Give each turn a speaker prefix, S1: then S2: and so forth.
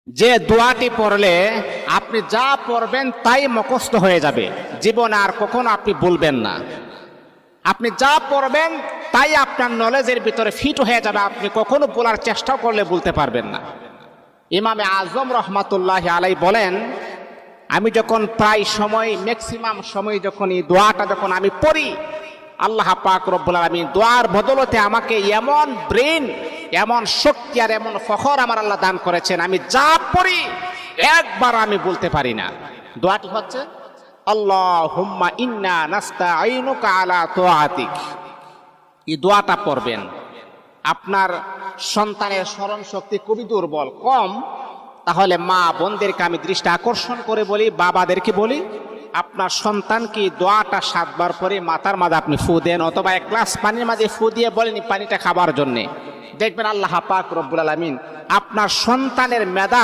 S1: যে দোয়াটি পড়লে আপনি যা পড়বেন তাই মুখস্থ হয়ে যাবে, জীবনে আর কখনো আপনি বলবেন না। আপনি যা পড়বেন তাই আপনার নলেজের ভিতরে ফিট হয়ে যাবে, আপনি কখনো বলার চেষ্টাও করলে বলতে পারবেন না। ইমামে আজম রহমাতুল্লাহ আলাই বলেন, আমি যখন প্রায় সময় ম্যাক্সিমাম সময় যখন এই দোয়াটা যখন আমি পড়ি, আল্লাহ পাক রব্বুল আলামিন দোয়ার বদলতে আমাকে এমন ব্রেন, এমন শক্তি আর এমন ফখর আমার আল্লাহ দান করেছেন, আমি যা পড়ি একবার আমি বলতে পারি না। দোয়াটি হচ্ছে আল্লাহুম্মা ইন্না নাস্তাঈনুকা আলা তাআতিক। এই দোয়াটা পড়বেন। আপনার সন্তানের স্মরণ শক্তি খুবই দুর্বল, কম, তাহলে মা বোনদেরকে আমি দৃষ্টি আকর্ষণ করে বলি, বাবাদেরকে বলি, আপনার সন্তানকে দোয়াটা 7 বার পরে মাথার মাঝে আপনি ফু দেন, অথবা 1 গ্লাস পানির মাঝে ফু দিয়ে বলেন পানিটা খাবার জন্যে। দেখবেন আল্লাহ পাক রব্বুল আলামিন আপনার সন্তানের মেধা